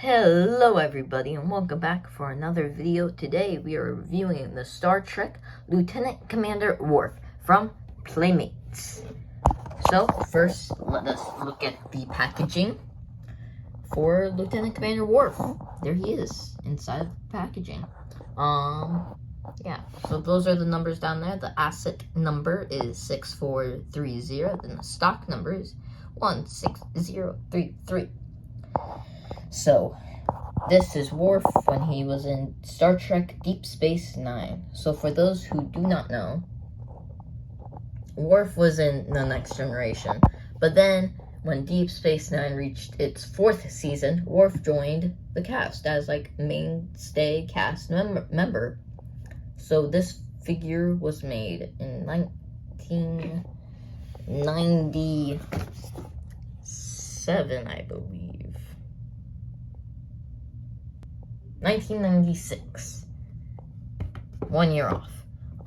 Hello everybody and welcome back for another video. Today we are reviewing the Star Trek Lieutenant Commander Worf from Playmates. So first let us look at the packaging for Lieutenant Commander Worf. There he is inside the packaging. Yeah, so those are the numbers down there. The asset number is 6430, then the stock number is 16033. So, this is Worf when he was in Star Trek Deep Space Nine. So for those who do not know, Worf was in The Next Generation. But then, when Deep Space Nine reached its 4th season, Worf joined the cast as like mainstay cast member. So this figure was made in 1997, I believe. 1996. 1 year off.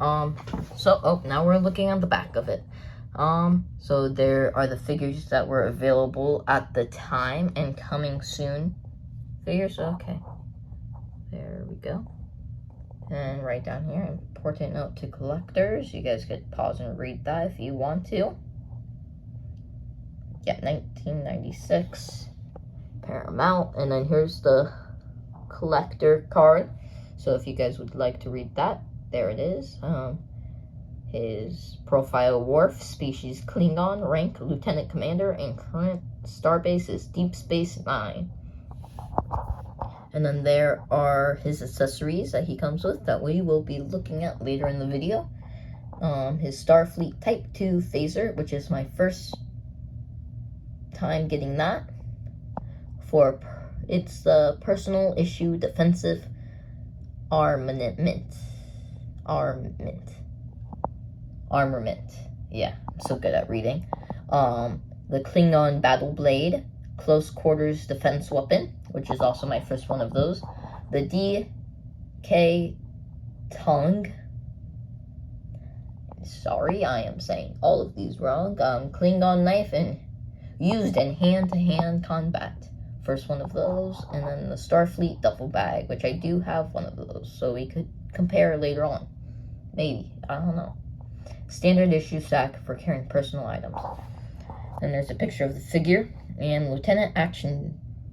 Now we're looking at the back of it. So there are the figures that were available at the time and coming soon figures. Okay. There we go. And right down here, important note to collectors. You guys could pause and read that if you want to. Yeah, 1996. Paramount. And then here's the collector card. So if you guys would like to read that, there it is. His profile: Worf, species Klingon, rank Lieutenant Commander, and current starbase is Deep Space Nine. And then there are his accessories that he comes with that we will be looking at later in the video. His Starfleet Type 2 phaser, which is my first time getting that. It's the personal issue defensive armament. Yeah, I'm so good at reading. The Klingon battle blade, close quarters defense weapon, which is also my first one of those. The DK tongue. Sorry, I am saying all of these wrong. Klingon knife and used in hand-to-hand combat. First one of those, and then the Starfleet duffel bag, which I do have one of those, so we could compare later on. Maybe, I don't know. Standard issue sack for carrying personal items. And there's a picture of the figure, and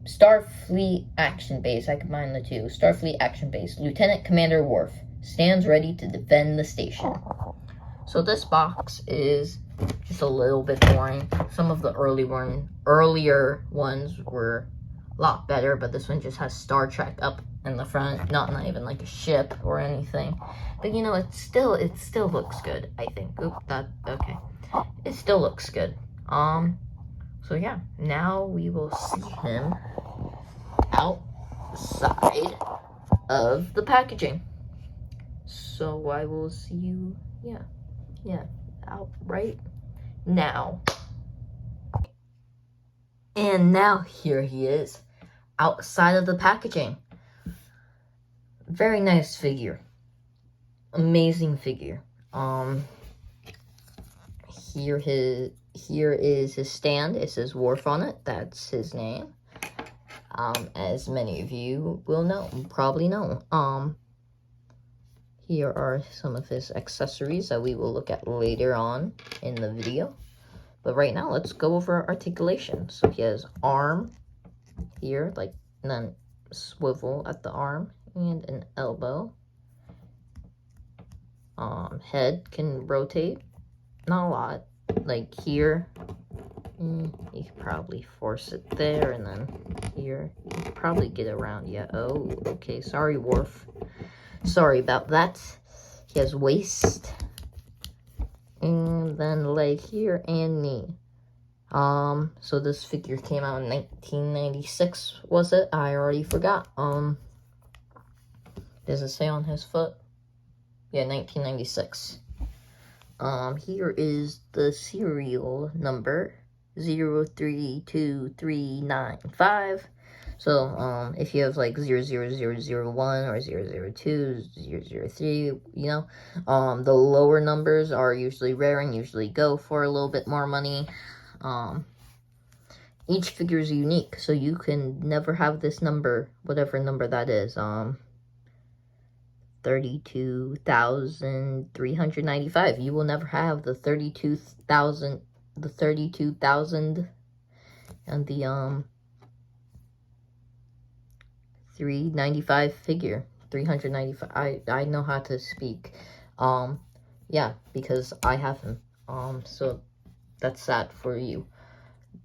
Starfleet Action Base, I combined the two. Starfleet Action Base, Lieutenant Commander Worf, stands ready to defend the station. So this box is just a little bit boring. Some of the earlier ones were a lot better, but this one just has Star Trek up in the front, not even like a ship or anything. But you know, it still looks good, I think. Okay. It still looks good. So yeah, now we will see him outside of the packaging. So I will see you, out right now. And now here he is outside of the packaging. Very nice figure. Amazing figure. Here is his stand. It says Worf on it. That's his name. As many of you will know, probably know. Here are some of his accessories that we will look at later on in the video. But right now, let's go over articulation. So he has arm here, like, and then swivel at the arm, and an elbow. Head can rotate, not a lot. Like here, you could probably force it there, and then here, you could probably get around. Yeah, oh, okay, sorry, Worf. Sorry about that. He has waist, and then leg here, and knee. So this figure came out in 1996, was it? I already forgot. Does it say on his foot? Yeah, 1996. Here is the serial number, 032395. So, if you have like 00001 or 002, 003, you know, the lower numbers are usually rare and usually go for a little bit more money. each figure is unique, so you can never have this number, whatever number that is, 32,395. You will never have the 32,000 and the 395 figure. 395. I know how to speak. Yeah, because I have him. So that's sad for you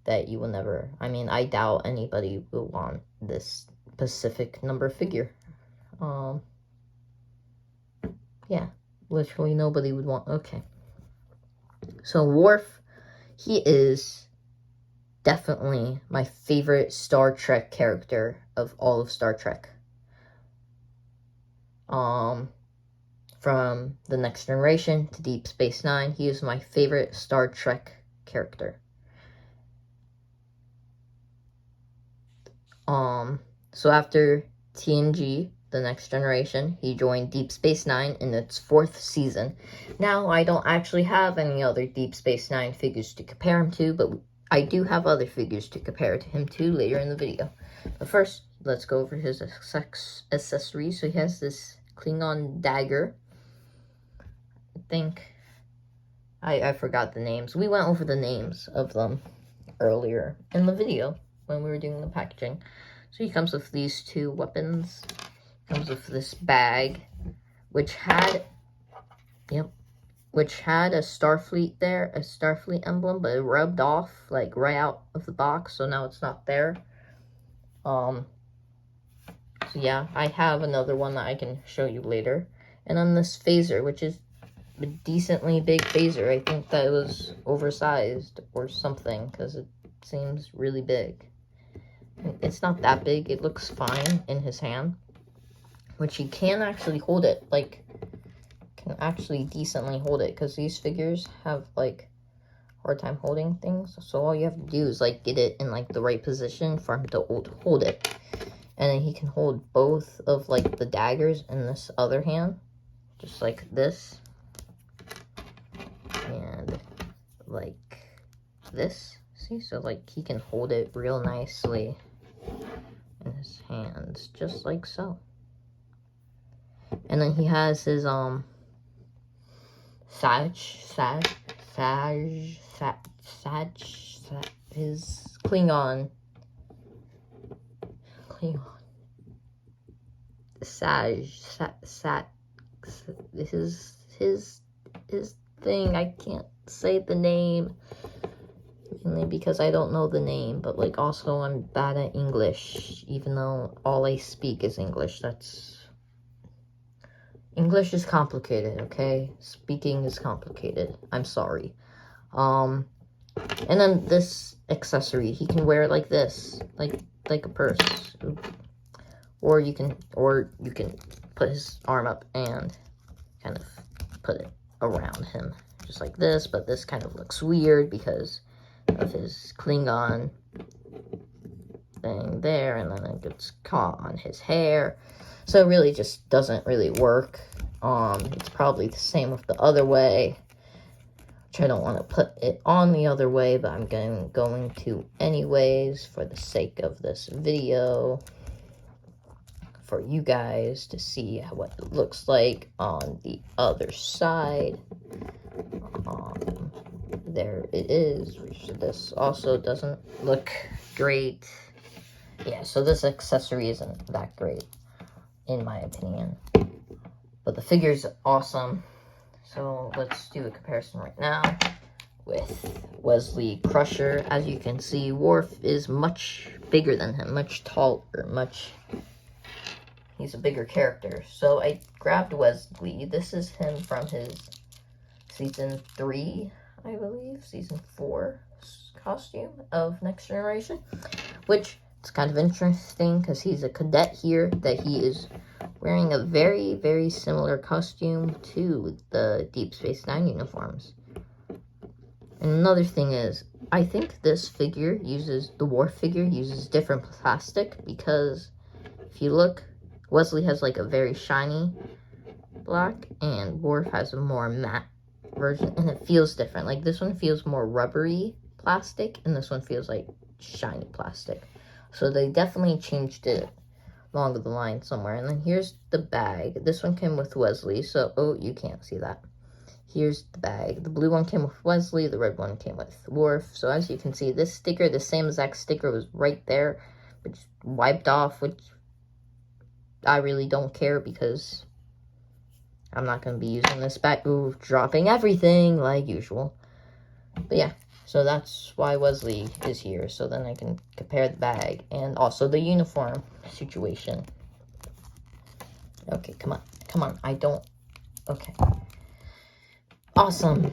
that you will never. I mean, I doubt anybody will want this specific number figure. Yeah, literally nobody would want. Okay. So Worf, he is definitely my favorite Star Trek character of all of Star Trek. From The Next Generation to Deep Space Nine, he is my favorite Star Trek character. So after TNG, The Next Generation, he joined Deep Space Nine in its 4th season. Now, I don't actually have any other Deep Space Nine figures to compare him to, but I do have other figures to compare him to later in the video. But first, let's go over his accessories. So he has this Klingon dagger. I think I forgot the names. We went over the names of them earlier in the video when we were doing the packaging. So he comes with these 2 weapons. Comes with this bag, which had a Starfleet there, a Starfleet emblem, but it rubbed off like right out of the box, so now it's not there. So yeah, I have another one that I can show you later. And then this phaser, which is a decently big phaser. I think that it was oversized or something, because it seems really big. It's not that big, it looks fine in his hand, which he can actually hold it, like, can actually decently hold it, because these figures have, like, hard time holding things, so all you have to do is, like, get it in, like, the right position for him to hold it. And then he can hold both of, like, the daggers in this other hand, just like this, and like this. See, so like he can hold it real nicely in his hands, just like so. And then he has his his Klingon his thing. I can't say the name, mainly because I don't know the name, but like also I'm bad at English, even though all I speak is English. English is complicated, okay? Speaking is complicated. I'm sorry. And then this accessory, he can wear it like this, like a purse. Or you can put his arm up and kind of put it around him, just like this, but this kind of looks weird because of his Klingon thing there, and then it gets caught on his hair. So it really just doesn't really work. It's probably the same with the other way, which I don't want to put it on the other way, but I'm going to anyways for the sake of this video, for you guys to see what it looks like on the other side. There it is. This also doesn't look great. Yeah, so this accessory isn't that great, in my opinion. But the figure's awesome. So let's do a comparison right now with Wesley Crusher. As you can see, Worf is much bigger than him, much taller, he's a bigger character. So I grabbed Wesley. This is him from his season 3, I believe, season 4 costume of Next Generation, which is kind of interesting because he's a cadet here, that he is wearing a very, very similar costume to the Deep Space Nine uniforms. And another thing is, I think this figure the Worf figure uses different plastic, because if you look, Wesley has like a very shiny black, and Worf has a more matte version, and it feels different. Like this one feels more rubbery plastic, and this one feels like shiny plastic. So they definitely changed it along the line somewhere. And then here's the bag. This one came with Wesley, so, oh, you can't see that. Here's the bag. The blue one came with Wesley, the red one came with Worf. So as you can see, this sticker, the same exact sticker was right there, but just wiped off, which I really don't care because I'm not going to be using this bag. Ooh, dropping everything like usual. But yeah, so that's why Wesley is here. So then I can compare the bag and also the uniform situation. Okay, come on. Come on. I don't... Okay. Awesome.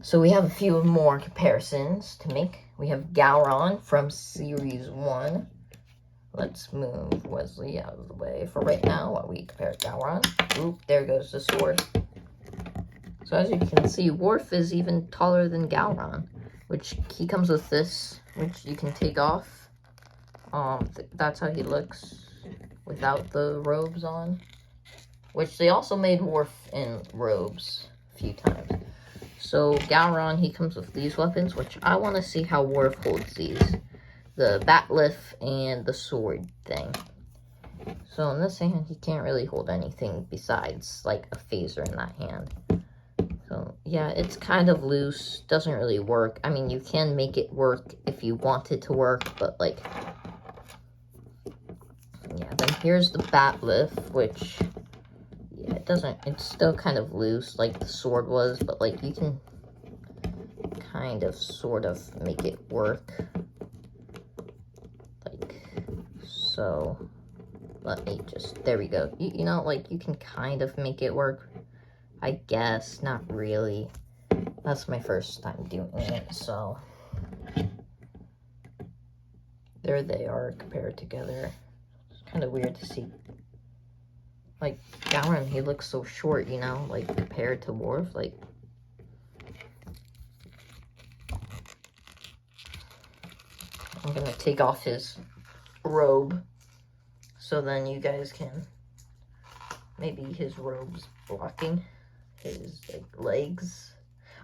So we have a few more comparisons to make. We have Gowron from Series 1. Let's move Wesley out of the way for right now while we compare Gowron. Oop, there goes the sword. So as you can see, Worf is even taller than Gowron, which he comes with this, which you can take off. That's how he looks without the robes on, which they also made Worf in robes a few times. So Gowron, he comes with these weapons, which I want to see how Worf holds these. The bat lift and the sword thing. So in this hand, he can't really hold anything besides like a phaser in that hand. So yeah, it's kind of loose, doesn't really work. I mean, you can make it work if you want it to work, but like, yeah, then here's the bat lift, which, yeah, it's still kind of loose like the sword was, but like you can kind of sort of make it work. Like, so, let me just, there we go. You know, like you can kind of make it work. I guess, not really. That's my first time doing it, so. There they are compared together. It's kind of weird to see. Like, Gowron, he looks so short, you know, like, compared to Worf, like. I'm gonna take off his robe, so then you guys can, maybe his robe's blocking his like, legs.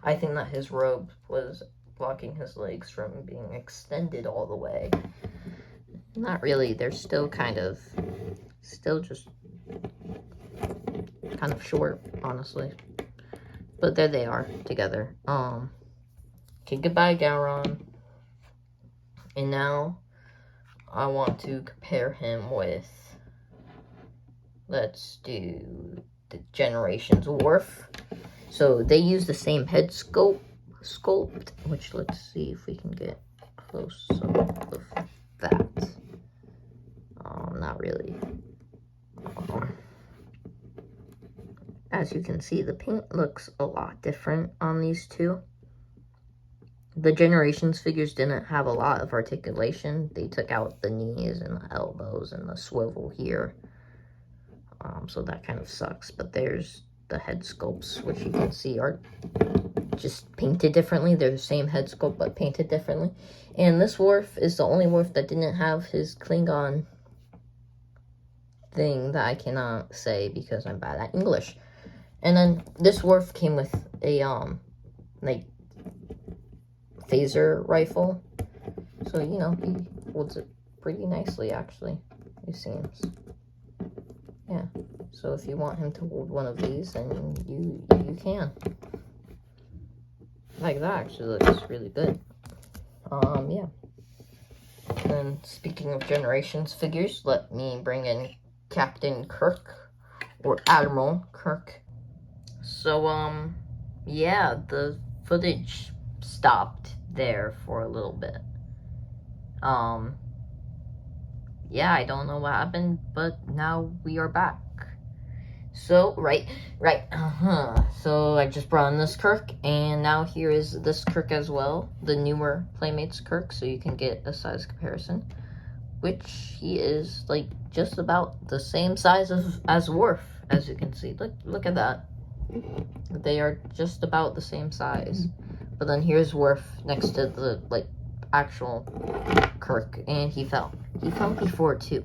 I think that his robe was blocking his legs from being extended all the way. Not really, they're still just kind of short, honestly. But there they are together. Okay, goodbye, Gowron. And now I want to compare him with, let's do the Generations Worf. So they use the same head sculpt, which let's see if we can get close up of that. Not really. As you can see, the paint looks a lot different on these two. The Generations figures didn't have a lot of articulation. They took out the knees and the elbows and the swivel here. So that kind of sucks. But there's the head sculpts, which you can see are just painted differently. They're the same head sculpt, but painted differently. And this Worf is the only Worf that didn't have his Klingon thing that I cannot say because I'm bad at English. And then this Worf came with a, like, phaser rifle. So, you know, he holds it pretty nicely, actually, it seems. Yeah, so if you want him to hold one of these, then you can. Like, that actually looks really good. Yeah. And speaking of Generations figures, let me bring in Captain Kirk, or Admiral Kirk. So, yeah, the footage stopped there for a little bit. Yeah, I don't know what happened, but now we are back. So, right, so I just brought in this Kirk, and now here is this Kirk as well, the newer Playmates Kirk, so you can get a size comparison, which he is, like, just about the same size as Worf, as you can see. Look at that. They are just about the same size. But then here's Worf next to the, like, actual Kirk, and he fell. He fell before, too.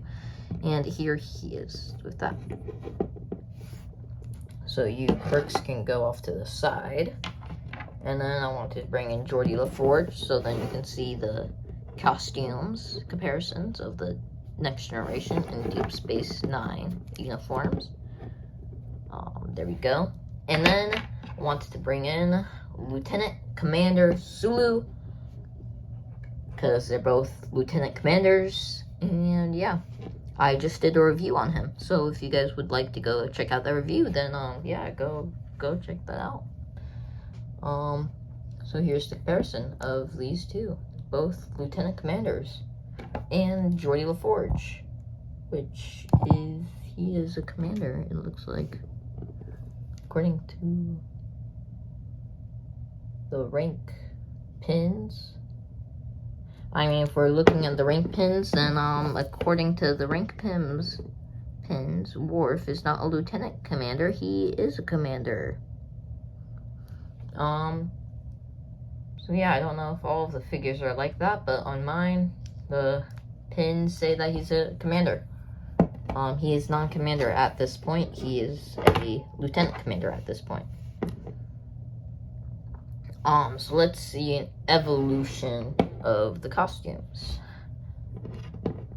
And here he is with that. So you Kirks can go off to the side. And then I want to bring in Geordi LaForge, so then you can see the costumes comparisons of the Next Generation and Deep Space Nine uniforms. There we go. And then I wanted to bring in Lieutenant Commander Sulu, because they're both lieutenant commanders, and yeah, I just did a review on him. So if you guys would like to go check out that review, then yeah, go check that out. So here's the comparison of these two, both lieutenant commanders, and Geordi LaForge, which he is a commander, it looks like, according to the rank pins. I mean, if we're looking at the rank pins, then according to the rank pins, Worf is not a lieutenant commander, he is a commander. So yeah, I don't know if all of the figures are like that, but on mine, the pins say that he's a commander. He is non-commander at this point. He is a lieutenant commander at this point. So let's see an evolution of the costumes.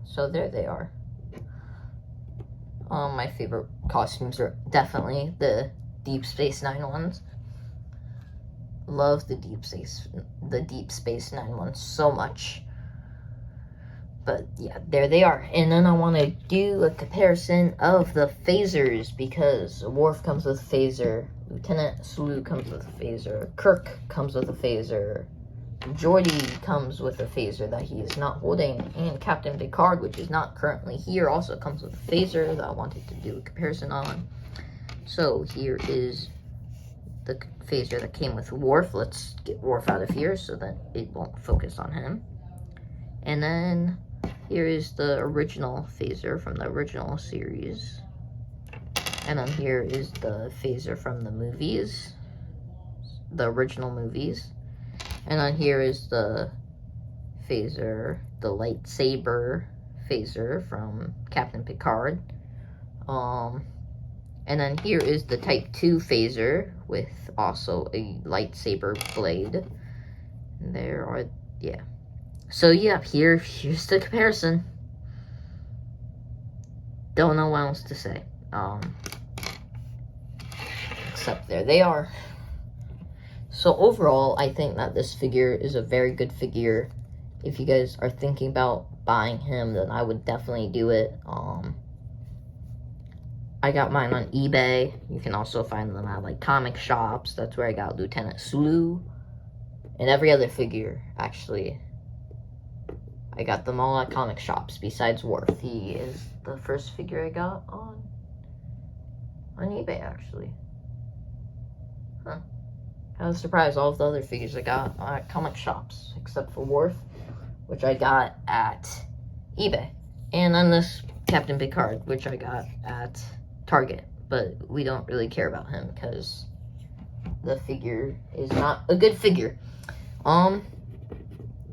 So there they are. My favorite costumes are definitely the Deep Space Nine ones. Love the Deep Space Nine ones so much. But yeah, there they are. And then I want to do a comparison of the phasers, because Worf comes with a phaser, Lieutenant Sulu comes with a phaser, Kirk comes with a phaser, Geordi comes with a phaser that he is not holding, and Captain Picard, which is not currently here, also comes with a phaser that I wanted to do a comparison on. So here is the phaser that came with Worf. Let's get Worf out of here so that it won't focus on him. And then here is the original phaser from the original series. And then here is the phaser from the movies, the original movies. And then here is the phaser, the lightsaber phaser from Captain Picard. And then here is the Type 2 phaser with also a lightsaber blade. And there are, yeah. So yeah, here's the comparison. Don't know what else to say. Except there they are. So overall, I think that this figure is a very good figure. If you guys are thinking about buying him, then I would definitely do it. I got mine on eBay. You can also find them at like comic shops. That's where I got Lieutenant Sulu. And every other figure, actually. I got them all at comic shops besides Worf. He is the first figure I got on eBay, actually. Huh. I was surprised. All of the other figures I got at comic shops, except for Worf, which I got at eBay. And then this Captain Picard, which I got at Target. But we don't really care about him because the figure is not a good figure.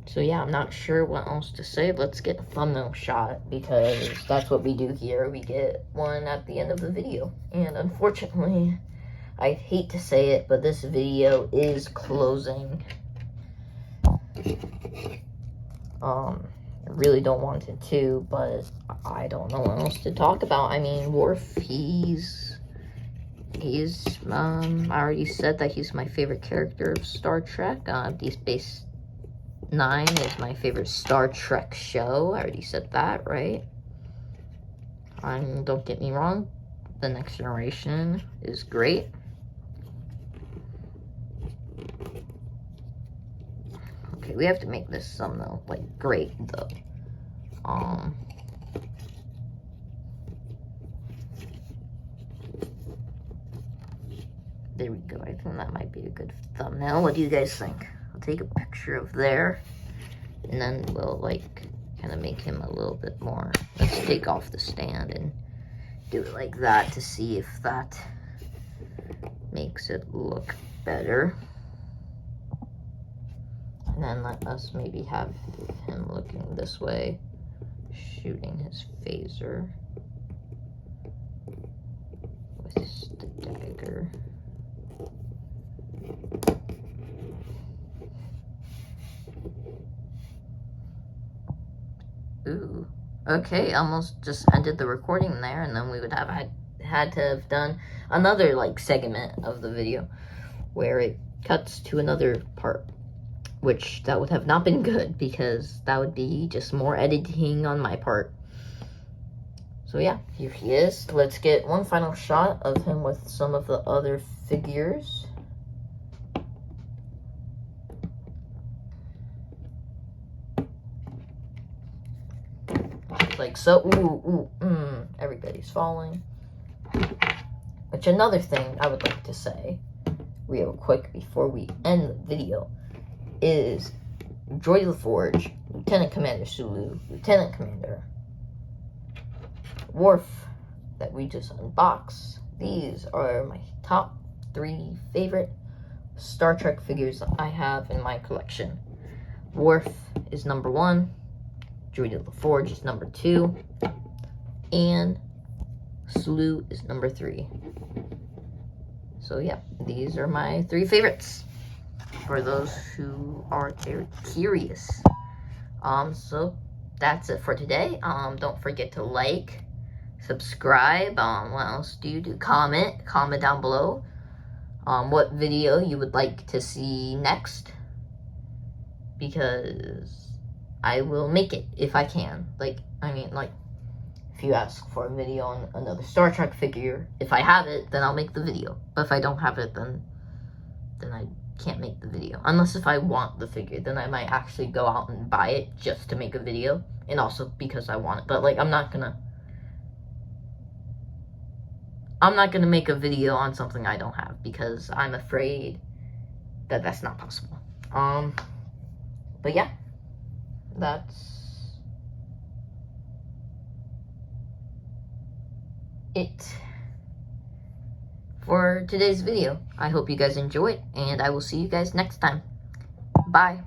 So yeah, I'm not sure what else to say. Let's get a thumbnail shot, because that's what we do here. We get one at the end of the video. And unfortunately, I hate to say it, but this video is closing. I really don't want it to, but I don't know what else to talk about. I mean, Worf, he's I already said that he's my favorite character of Star Trek. Deep Space Nine is my favorite Star Trek show. I already said that, right? Don't get me wrong, The Next Generation is great. Okay, we have to make this thumbnail like great though. There we go. I think that might be a good thumbnail. What do you guys think? I'll take a picture of there, and then we'll like kind of make him a little bit more. Let's take off the stand and do it like that to see if that makes it look better. And then let us maybe have him looking this way, shooting his phaser with the dagger. Okay, almost just ended the recording there, and then we would have had to have done another like segment of the video where it cuts to another part, which that would have not been good because that would be just more editing on my part. So yeah, here he is. Let's get one final shot of him with some of the other figures. Like so. Everybody's falling. Which, another thing I would like to say real quick before we end the video is Joy LaForge, Lieutenant Commander Sulu, Lieutenant Commander Worf that we just unboxed. These are my top 3 favorite Star Trek figures I have in my collection. Worf is number 1, Joy LaForge is number 2, and Sulu is number 3. So yeah, these are my 3 favorites for those who are curious. So that's it for today. Don't forget to like, subscribe. What else do you do? Comment down below what video you would like to see next, because I will make it if I can. If you ask for a video on another Star Trek figure, if I have it, then I'll make the video. But if I don't have it, then I can't make the video. Unless if I want the figure, then I might actually go out and buy it just to make a video. And also because I want it. But like, I'm not gonna make a video on something I don't have, because I'm afraid that that's not possible. But yeah, that's it for today's video. I hope you guys enjoyed, and I will see you guys next time. Bye.